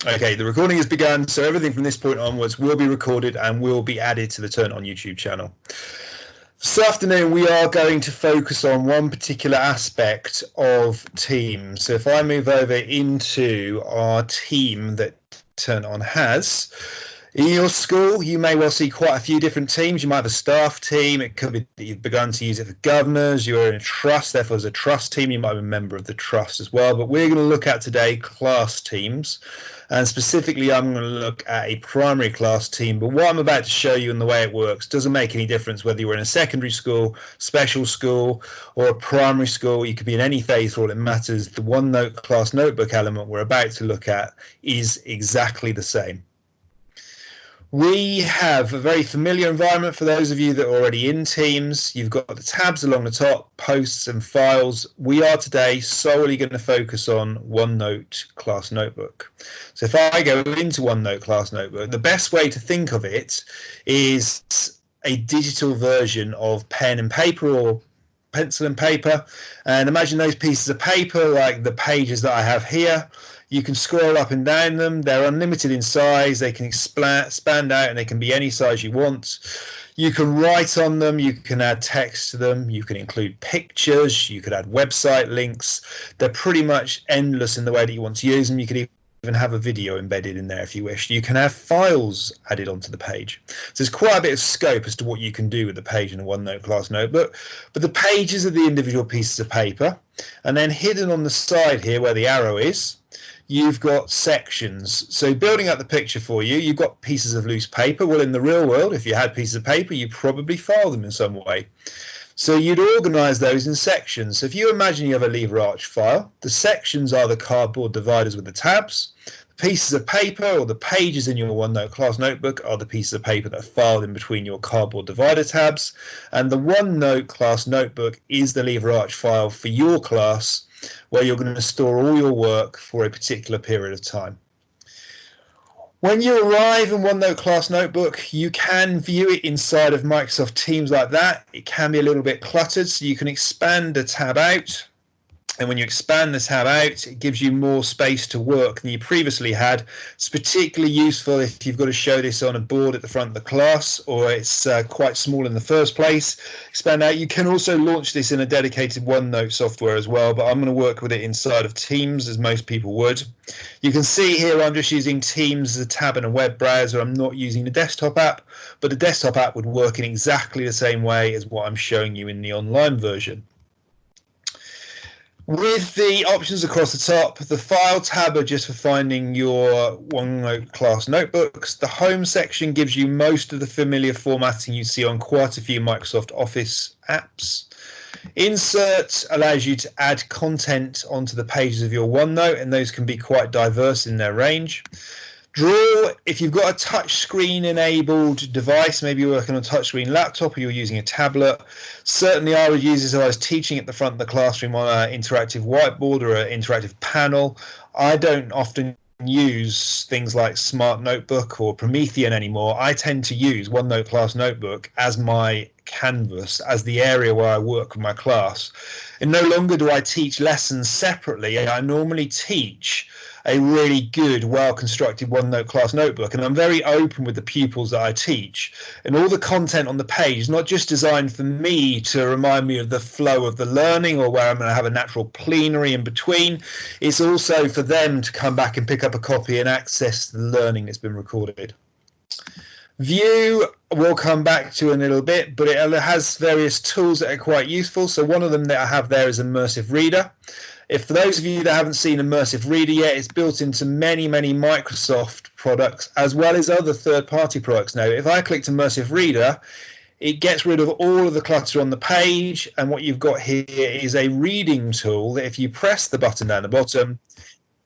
Okay, the recording has begun, so everything from this point onwards will be recorded and will be added to the Turn On YouTube channel. This afternoon, we are going to focus on one particular aspect of Teams. So if I move over into our team that Turn On has, in your school, you may well see quite a few different teams. You might have a staff team. It could be that you've begun to use it for governors. You're in a trust, therefore as a trust team, you might be a member of the trust as well. But we're going to look at today class teams. And specifically, I'm going to look at a primary class team. But what I'm about to show you and the way it works doesn't make any difference whether you're in a secondary school, special school, or a primary school. You could be in any phase for all it matters. The OneNote Class Notebook element we're about to look at is exactly the same. We have a very familiar environment for those of you that are already in Teams. You've got the tabs along the top, posts and files. We are today solely going to focus on OneNote Class Notebook. So if I go into OneNote Class Notebook, the best way to think of it is a digital version of pen and paper or pencil and paper. And imagine those pieces of paper like the pages that I have here. You can scroll up and down them. They're unlimited in size. They can expand out and they can be any size you want. You can write on them. You can add text to them. You can include pictures. You could add website links. They're pretty much endless in the way that you want to use them. You could even have a video embedded in there if you wish. You can have files added onto the page. So there's quite a bit of scope as to what you can do with the page in a OneNote Class Notebook. But the pages are the individual pieces of paper. And then hidden on the side here where the arrow is, you've got sections. So building up the picture for you, you've got pieces of loose paper. Well, in the real world, if you had pieces of paper, you probably file them in some way. So you'd organize those in sections. So if you imagine you have a lever arch file, the sections are the cardboard dividers with the tabs. The pieces of paper or the pages in your OneNote Class Notebook are the pieces of paper that are filed in between your cardboard divider tabs. And the OneNote Class Notebook is the lever arch file for your class, where you're going to store all your work for a particular period of time. When you arrive in OneNote Class Notebook, you can view it inside of Microsoft Teams like that. It can be a little bit cluttered, so you can expand the tab out. And when you expand the tab out, it gives you more space to work than you previously had. It's particularly useful if you've got to show this on a board at the front of the class, or it's quite small in the first place. Expand out. You can also launch this in a dedicated OneNote software as well, but I'm going to work with it inside of Teams as most people would. You can see here I'm just using Teams as a tab in a web browser. I'm not using the desktop app, but the desktop app would work in exactly the same way as what I'm showing you in the online version. With the options across the top, the File tab are just for finding your OneNote Class Notebooks. The Home section gives you most of the familiar formatting you see on quite a few Microsoft Office apps. Insert allows you to add content onto the pages of your OneNote, and those can be quite diverse in their range. Draw, if you've got a touchscreen enabled device, maybe you're working on a touchscreen laptop or you're using a tablet, certainly I would use this if I was teaching at the front of the classroom on an interactive whiteboard or an interactive panel. I don't often use things like Smart Notebook or Promethean anymore. I tend to use OneNote Class Notebook as my canvas, as the area where I work with my class. And no longer do I teach lessons separately. I normally teach a really good, well-constructed OneNote Class Notebook, and I'm very open with the pupils that I teach. And all the content on the page is not just designed for me to remind me of the flow of the learning or where I'm going to have a natural plenary in between. It's also for them to come back and pick up a copy and access the learning that's been recorded. View we'll come back to in a little bit, but it has various tools that are quite useful. So one of them that I have there is Immersive Reader. If for those of you that haven't seen Immersive Reader yet, it's built into many, many Microsoft products as well as other third-party products. Now, if I clicked Immersive Reader, it gets rid of all of the clutter on the page, and what you've got here is a reading tool that if you press the button down the bottom,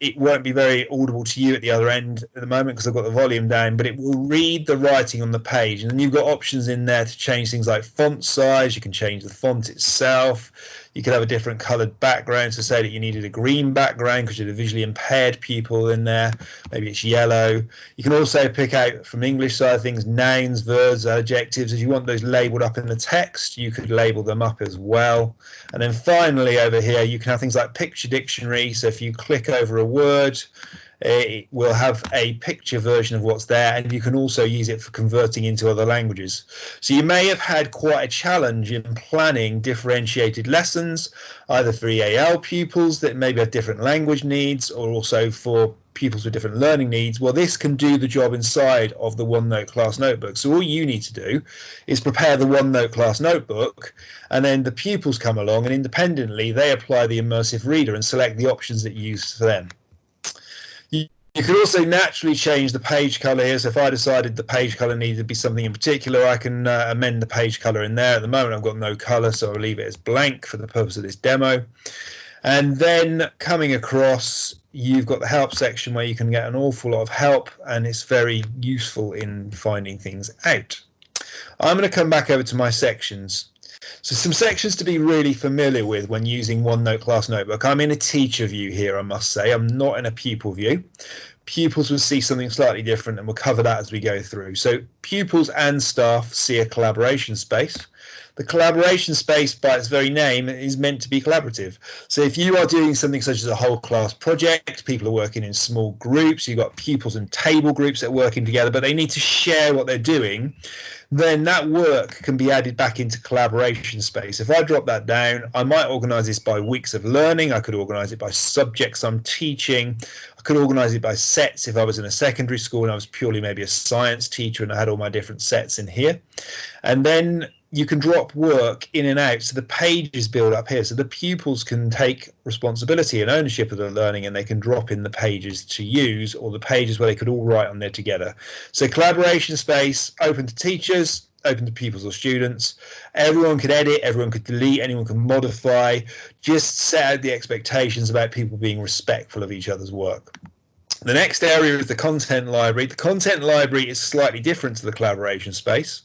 it won't be very audible to you at the other end at the moment because I've got the volume down, but it will read the writing on the page. And then you've got options in there to change things like font size. You can change the font itself. You could have a different coloured background to say that you needed a green background because you're the visually impaired pupil in there. Maybe it's yellow. You can also pick out from the English side of things nouns, verbs, adjectives. If you want those labelled up in the text, you could label them up as well. And then finally over here, you can have things like picture dictionary. So if you click over a word it will have a picture version of what's there, and you can also use it for converting into other languages. So you may have had quite a challenge in planning differentiated lessons, either for EAL pupils that maybe have different language needs, or also for pupils with different learning needs. Well, this can do the job inside of the OneNote Class Notebook. So all you need to do is prepare the OneNote Class Notebook, and then the pupils come along and independently they apply the Immersive Reader and select the options that you use for them. You could also naturally change the page color here. So if I decided the page color needed to be something in particular, I can amend the page color in there. At the moment, I've got no color, so I'll leave it as blank for the purpose of this demo. And then coming across, you've got the help section where you can get an awful lot of help, and it's very useful in finding things out. I'm going to come back over to my sections. So some sections to be really familiar with when using OneNote Class Notebook. I'm in a teacher view here, I must say. I'm not in a pupil view. Pupils will see something slightly different, and we'll cover that as we go through. So pupils and staff see a collaboration space. The collaboration space, by its very name, is meant to be collaborative. So if you are doing something such as a whole class project, people are working in small groups, you've got pupils and table groups that are working together, but they need to share what they're doing, then that work can be added back into collaboration space. If I drop that down, I might organize this by weeks of learning. I could organize it by subjects I'm teaching. I could organize it by sets if I was in a secondary school and I was purely maybe a science teacher and I had all my different sets in here. And then you can drop work in and out, so the pages build up here, so the pupils can take responsibility and ownership of the learning, and they can drop in the pages to use, or the pages where they could all write on there together. So collaboration space, open to teachers, open to pupils or students. Everyone could edit, everyone could delete, anyone can modify. Just set out the expectations about people being respectful of each other's work. The next area is the content library. The content library is slightly different to the collaboration space.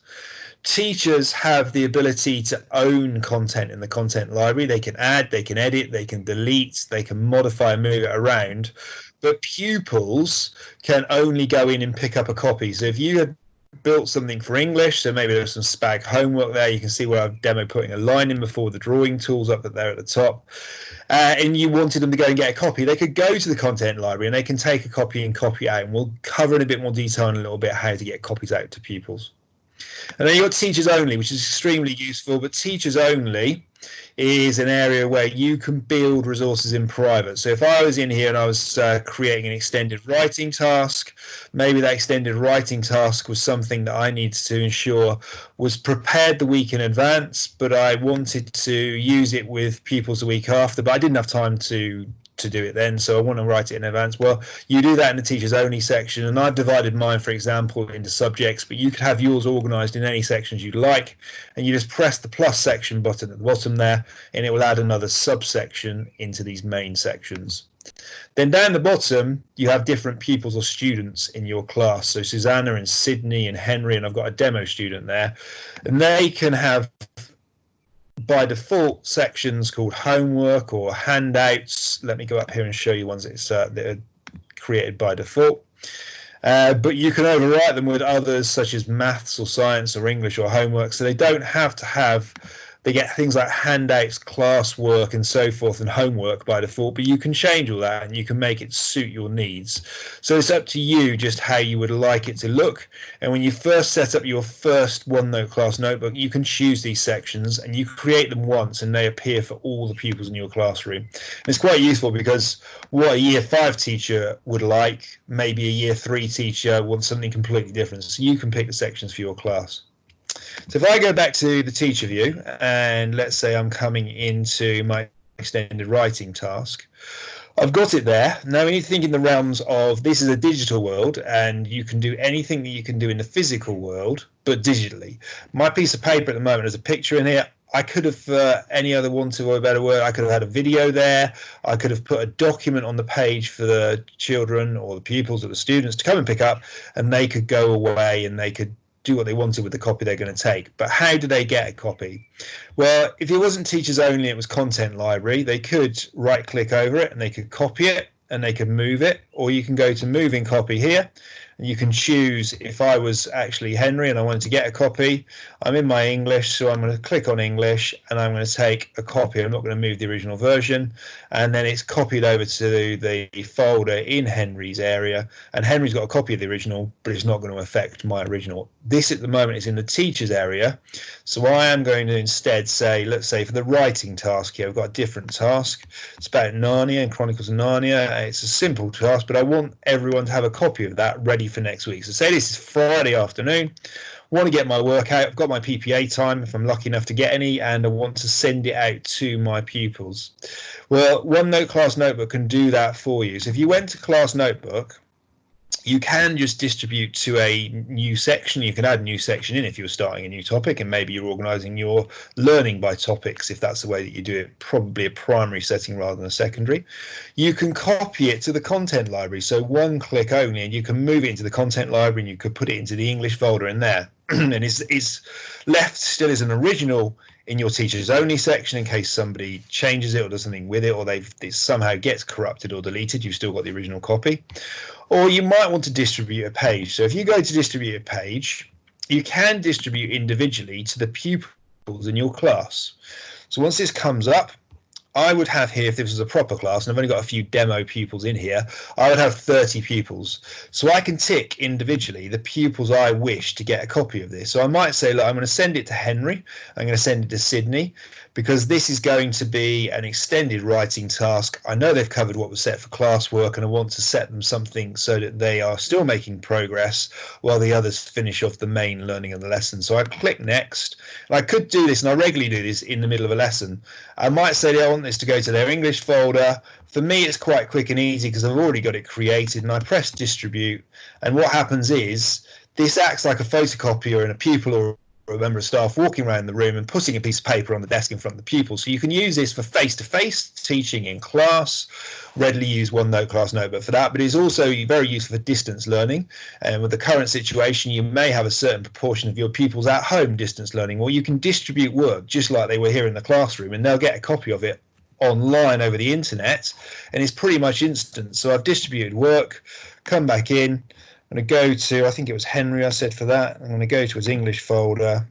Teachers have the ability to own content in the content library. They can add, they can edit, they can delete, they can modify and move it around. But pupils can only go in and pick up a copy. So if you had built something for English, so maybe there's some SPAG homework there, you can see where I've demoed putting a line in before the drawing tools up there at the top, and you wanted them to go and get a copy, they could go to the content library and they can take a copy and copy it out. And we'll cover in a bit more detail in a little bit how to get copies out to pupils. And then you've got teachers only, which is extremely useful, but teachers only is an area where you can build resources in private. So if I was in here and I was creating an extended writing task, maybe that extended writing task was something that I needed to ensure was prepared the week in advance, but I wanted to use it with pupils the week after, but I didn't have time to do it then, so I want to write it in advance. Well, you do that in the teachers only section, and I've divided mine, for example, into subjects, but you could have yours organized in any sections you'd like, and you just press the plus section button at the bottom there, and it will add another subsection into these main sections. Then down the bottom, you have different pupils or students in your class. So Susanna and Sydney and Henry, and I've got a demo student there, and they can have by default sections called homework or handouts. Let me go up here and show you ones that are created by default. But you can overwrite them with others such as maths or science or English or homework, so they don't have to have, they get things like handouts, classwork and so forth and homework by default, but you can change all that and you can make it suit your needs. So it's up to you just how you would like it to look. And when you first set up your first OneNote Class Notebook, you can choose these sections and you create them once and they appear for all the pupils in your classroom. And it's quite useful because what a year 5 teacher would like, maybe a year 3 teacher wants something completely different. So you can pick the sections for your class. So if I go back to the teacher view and let's say I'm coming into my extended writing task, I've got it there. Now we need to think in the realms of this is a digital world and you can do anything that you can do in the physical world, but digitally. My piece of paper at the moment has a picture in here. I could have, any other want or a better word, I could have had a video there. I could have put a document on the page for the children or the pupils or the students to come and pick up, and they could go away and they could do what they wanted with the copy they're going to take. But how do they get a copy? Well, if it wasn't teachers only, it was content library, they could right click over it and they could copy it and they could move it, or you can go to moving copy here And you can choose, if I was actually Henry and I wanted to get a copy, I'm in my English, so I'm going to click on English and I'm going to take a copy. I'm not going to move the original version, and then it's copied over to the folder in Henry's area, and Henry's got a copy of the original, but it's not going to affect my original. This at the moment is in the teacher's area, so I am going to instead say, let's say for the writing task here, I've got a different task. It's about Narnia and Chronicles of Narnia. It's a simple task, but I want everyone to have a copy of that ready for next week. So say this is Friday afternoon, want to get my work out, I've got my PPA time if I'm lucky enough to get any, and I want to send it out to my pupils. Well, OneNote Class Notebook can do that for you. So if you went to Class Notebook, you can just distribute to a new section. You can add a new section in if you're starting a new topic, and maybe you're organizing your learning by topics if that's the way that you do it, probably a primary setting rather than a secondary. You can copy it to the content library, so one click only, and you can move it into the content library and you could put it into the English folder in there. And it's left still as an original in your teachers only section in case somebody changes it or does something with it, or it somehow gets corrupted or deleted. You've still got the original copy. Or you might want to distribute a page. So if you go to distribute a page, you can distribute individually to the pupils in your class. So once this comes up, I would have here, if this was a proper class, and I've only got a few demo pupils in here, I would have 30 pupils. So I can tick individually the pupils I wish to get a copy of this. So I might say, look, I'm going to send it to Henry, I'm going to send it to Sydney, because this is going to be an extended writing task. I know they've covered what was set for classwork, and I want to set them something so that they are still making progress while the others finish off the main learning of the lesson. So I click next, and I could do this, and I regularly do this in the middle of a lesson. I might say I want this to go to their English folder. For me, it's quite quick and easy because I've already got it created, and I press distribute. And what happens is this acts like a photocopier, and a pupil or a member of staff walking around the room and putting a piece of paper on the desk in front of the pupils. So you can use this for face-to-face teaching in class, readily use OneNote Class Notebook for that, but it's also very useful for distance learning. And with the current situation, you may have a certain proportion of your pupils at home distance learning, or you can distribute work just like they were here in the classroom, and they'll get a copy of it online over the internet, and it's pretty much instant. So I've distributed work, come back in, I'm going to go to, I think it was Henry I said for that. I'm going to go to his English folder,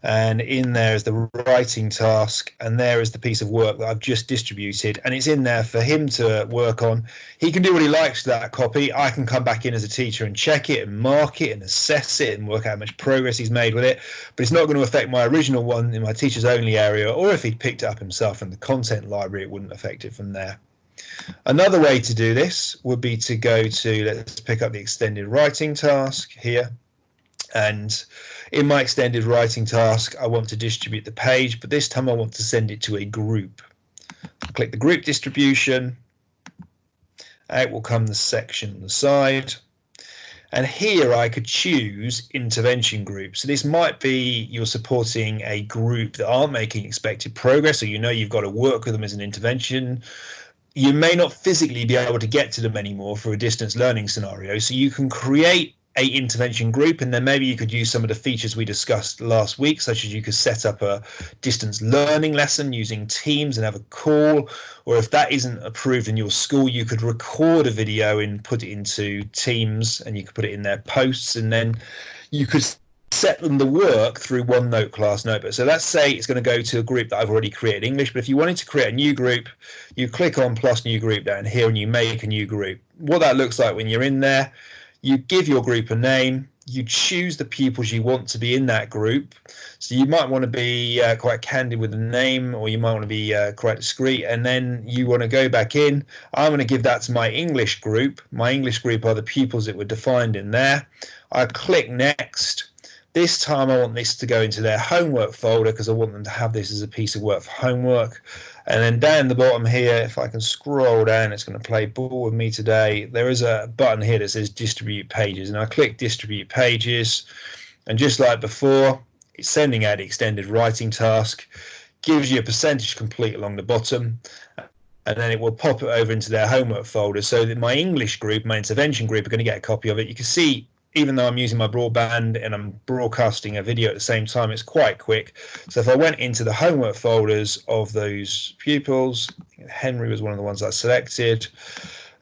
and in there is the writing task, and there is the piece of work that I've just distributed, and it's in there for him to work on. He can do what he likes to that copy. I can come back in as a teacher and check it and mark it and assess it and work out how much progress he's made with it, but it's not going to affect my original one in my teachers only area, or if he'd picked it up himself in the content library, it wouldn't affect it from there. Another way to do this would be to go to, let's pick up the extended writing task here, and in my extended writing task I want to distribute the page, but this time I want to send it to a group. Click the group distribution, out will come the section on the side, and here I could choose intervention groups. So this might be you're supporting a group that aren't making expected progress, or you know you've got to work with them as an intervention. You may not physically be able to get to them anymore for a distance learning scenario, so you can create a intervention group, and then maybe you could use some of the features we discussed last week, such as you could set up a distance learning lesson using Teams and have a call, or if that isn't approved in your school, you could record a video and put it into Teams, and you could put it in their posts, and then you could set them the work through OneNote Class Notebook. So let's say it's going to go to a group that I've already created English, but if you wanted to create a new group, you click on plus new group down here and you make a new group. What that looks like when you're in there, you give your group a name, you choose the pupils you want to be in that group. So you might want to be quite candid with the name, or you might want to be quite discreet, and then you want to go back in. I'm going to give that to my English group. My English group are the pupils that were defined in there. I click next. This time I want this to go into their homework folder because I want them to have this as a piece of work for homework. And then down the bottom here, if I can scroll down, it's going to play ball with me today. There is a button here that says distribute pages, and I click distribute pages, and just like before, it's sending out the extended writing task, gives you a percentage complete along the bottom, and then it will pop it over into their homework folder so that my English group, my intervention group, are going to get a copy of it. You can see, even though I'm using my broadband and I'm broadcasting a video at the same time, it's quite quick. So if I went into the homework folders of those pupils, Henry was one of the ones I selected,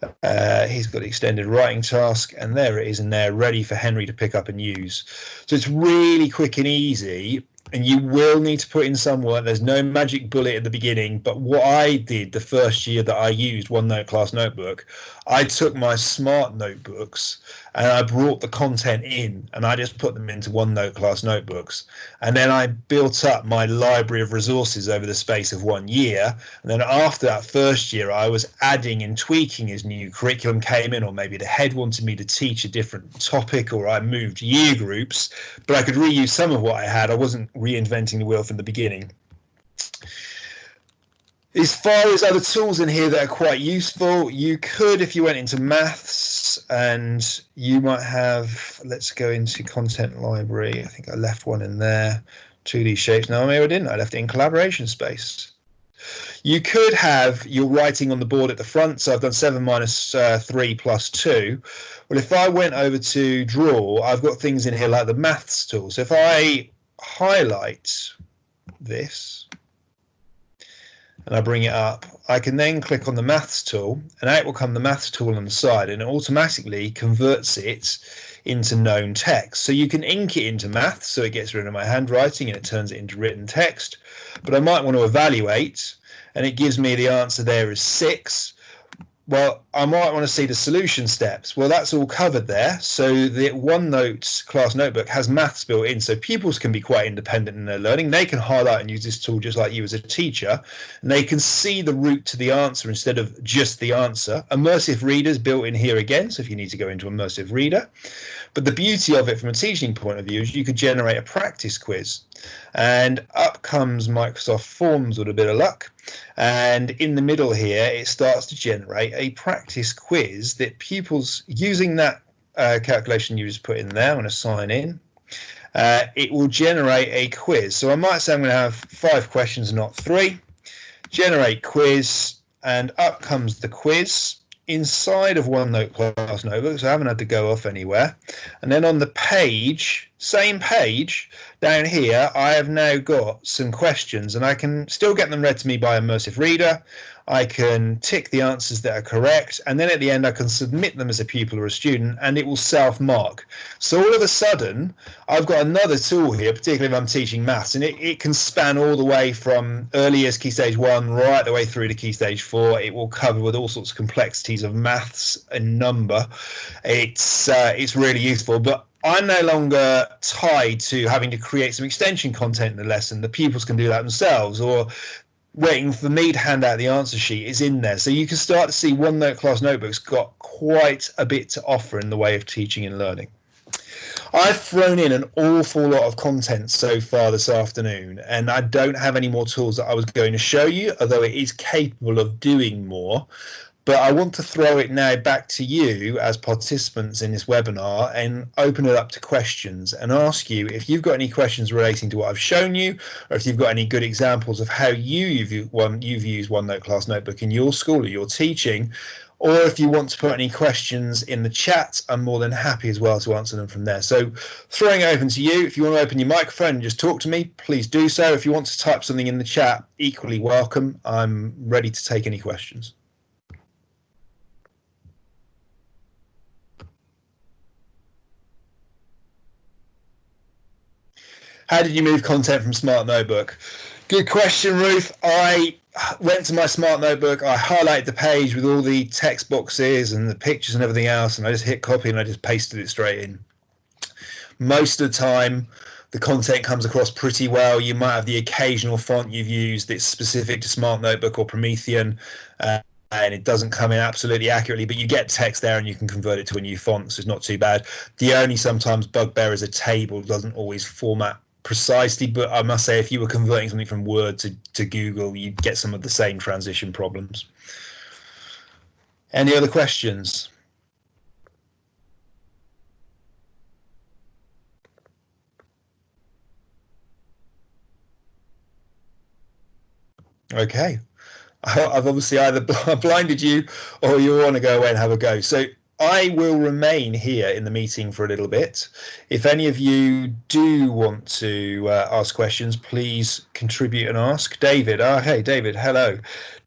He's got the extended writing task, and there it is in there, ready for Henry to pick up and use. So it's really quick and easy, and you will need to put in some work. There's no magic bullet at the beginning, but what I did the first year that I used OneNote Class Notebook, I took my smart notebooks and I brought the content in and I just put them into OneNote Class Notebooks. And then I built up my library of resources over the space of 1 year. And then after that first year, I was adding and tweaking as new curriculum came in, or maybe the head wanted me to teach a different topic, or I moved year groups, but I could reuse some of what I had. I wasn't reinventing the wheel from the beginning. As far as other tools in here that are quite useful, you could, if you went into maths, and you might have, let's go into content library. I think I left one in there, 2D shapes. No, maybe I didn't. I left it in collaboration space. You could have your writing on the board at the front. So I've done 7 minus 3 plus 2. Well, if I went over to draw, I've got things in here like the maths tool. So if I highlight this, and I bring it up, I can then click on the maths tool, and out will come the maths tool on the side, and it automatically converts it into known text. So you can ink it into maths, so it gets rid of my handwriting and it turns it into written text. But I might want to evaluate, and it gives me the answer there is 6. Well, I might want to see the solution steps. Well, that's all covered there. So the OneNote Class Notebook has maths built in, so pupils can be quite independent in their learning. They can highlight and use this tool just like you as a teacher, and they can see the route to the answer instead of just the answer. Immersive Reader is built in here again, so if you need to go into Immersive Reader. But the beauty of it from a teaching point of view is you could generate a practice quiz, and up comes Microsoft Forms with a bit of luck, and in the middle here it starts to generate a practice quiz that pupils, using that calculation you just put in there, I'm going to sign in, it will generate a quiz. So I might say I'm going to have 5 questions, not 3. Generate quiz, and up comes the quiz inside of OneNote Class Notebook, so I haven't had to go off anywhere. And then on the page, same page, down here, I have now got some questions, and I can still get them read to me by Immersive Reader. I can tick the answers that are correct, and then at the end I can submit them as a pupil or a student, and it will self-mark. So all of a sudden, I've got another tool here, particularly if I'm teaching maths, and it can span all the way from early years Key Stage 1 right the way through to Key Stage 4. It will cover with all sorts of complexities of maths and number. It's really useful, but I'm no longer tied to having to create some extension content in the lesson. The pupils can do that themselves, or waiting for me to hand out the answer sheet is in there. So you can start to see OneNote Class Notebook's got quite a bit to offer in the way of teaching and learning. I've thrown in an awful lot of content so far this afternoon, and I don't have any more tools that I was going to show you, although it is capable of doing more. But I want to throw it now back to you as participants in this webinar and open it up to questions and ask you if you've got any questions relating to what I've shown you, or if you've got any good examples of how you've used OneNote Class Notebook in your school or your teaching, or if you want to put any questions in the chat, I'm more than happy as well to answer them from there. So throwing it open to you. If you want to open your microphone and just talk to me, please do so. If you want to type something in the chat, equally welcome. I'm ready to take any questions. How did you move content from Smart Notebook? Good question, Ruth. I went to my Smart Notebook, I highlighted the page with all the text boxes and the pictures and everything else, and I just hit copy and I just pasted it straight in. Most of the time, the content comes across pretty well. You might have the occasional font you've used that's specific to Smart Notebook or Promethean, and it doesn't come in absolutely accurately, but you get text there and you can convert it to a new font, so it's not too bad. The only sometimes bugbear is a table doesn't always format precisely, but I must say if you were converting something from Word to Google, you'd get some of the same transition problems. Any other questions? Okay, I've obviously either blinded you or you want to go away and have a go. So I will remain here in the meeting for a little bit. If any of you do want to ask questions, please contribute and ask. David, hey, David, hello.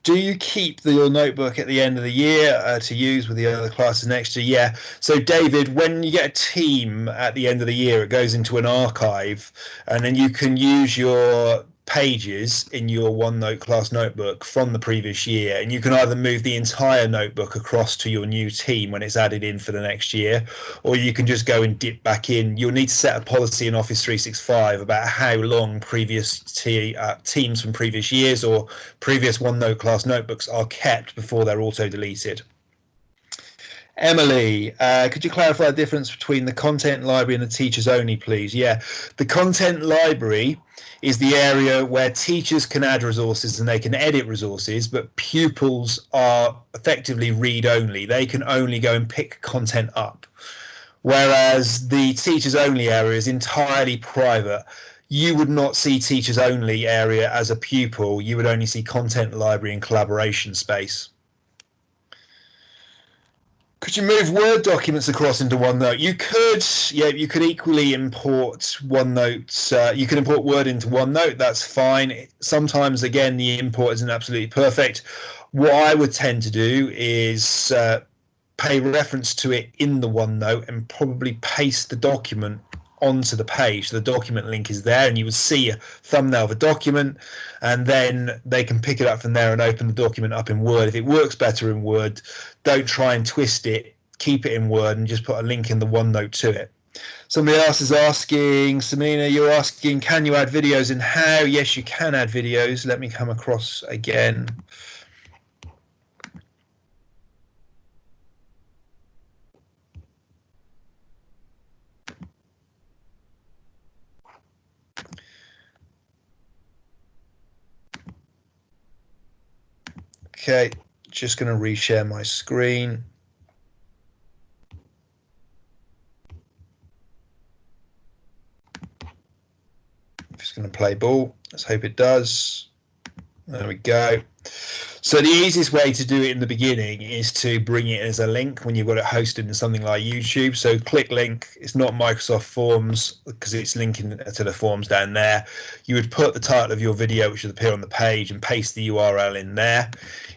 Do you keep your notebook at the end of the year to use with the other classes next year? Yeah. So, David, when you get a team at the end of the year, it goes into an archive, and then you can use your pages in your OneNote Class Notebook from the previous year, and you can either move the entire notebook across to your new team when it's added in for the next year, or you can just go and dip back in. You'll need to set a policy in Office 365 about how long previous teams from previous years or previous OneNote Class Notebooks are kept before they're auto-deleted. Emily, could you clarify the difference between the content library and the teachers only, please? Yeah, the content library is the area where teachers can add resources and they can edit resources, but pupils are effectively read only. They can only go and pick content up. Whereas the teachers only area is entirely private. You would not see teachers only area as a pupil. You would only see content library and collaboration space. Could you move Word documents across into OneNote? You could, yeah, you could equally import OneNote. You can import Word into OneNote, that's fine. Sometimes, again, the import isn't absolutely perfect. What I would tend to do is pay reference to it in the OneNote and probably paste the document onto the page. The document link is there, and you would see a thumbnail of a document, and then they can pick it up from there and open the document up in Word. If it works better in Word, don't try and twist it. Keep it in Word and just put a link in the OneNote to it. Somebody else is asking, Samina, you're asking, can you add videos and how? Yes, you can add videos. Let me come across again. Okay, just going to reshare my screen. Just going to play ball. Let's hope it does. There we go. So the easiest way to do it in the beginning is to bring it as a link when you've got it hosted in something like YouTube. So click link. It's not Microsoft Forms because it's linking to the forms down there. You would put the title of your video, which would appear on the page, and paste the URL in there.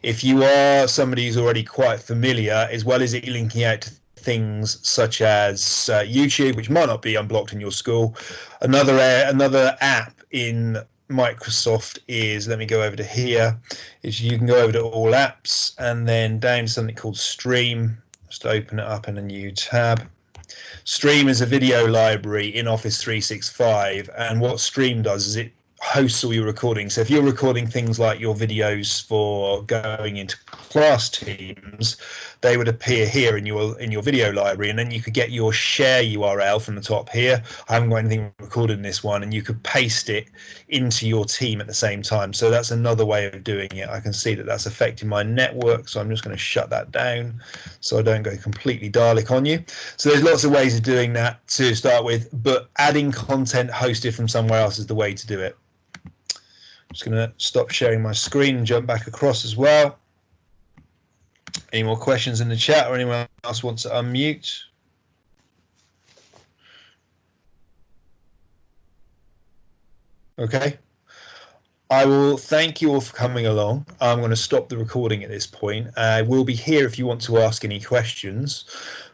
If you are somebody who's already quite familiar, as well as it linking out to things such as YouTube, which might not be unblocked in your school, another app in Microsoft is, let me go over to here, is you can go over to all apps and then down to something called Stream. Just open it up in a new tab. Stream is a video library in Office 365, and what Stream does is it hosts all your recordings. So if you're recording things like your videos for going into class teams, they would appear here in your video library, and then you could get your share URL from the top here. I haven't got anything recorded in this one, and you could paste it into your team at the same time. So that's another way of doing it. I can see that that's affecting my network, so I'm just going to shut that down so I don't go completely Dalek on you. So there's lots of ways of doing that to start with, but adding content hosted from somewhere else is the way to do it. Just going to stop sharing my screen and jump back across as well. Any more questions in the chat, or anyone else wants to unmute? Okay. I will thank you all for coming along. I'm going to stop the recording at this point. I will be here if you want to ask any questions,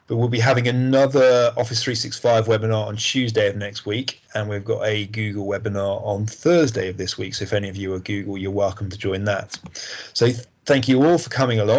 but we'll be having another Office 365 webinar on Tuesday of next week, and we've got a Google webinar on Thursday of this week. So if any of you are Google, you're welcome to join that. So thank you all for coming along.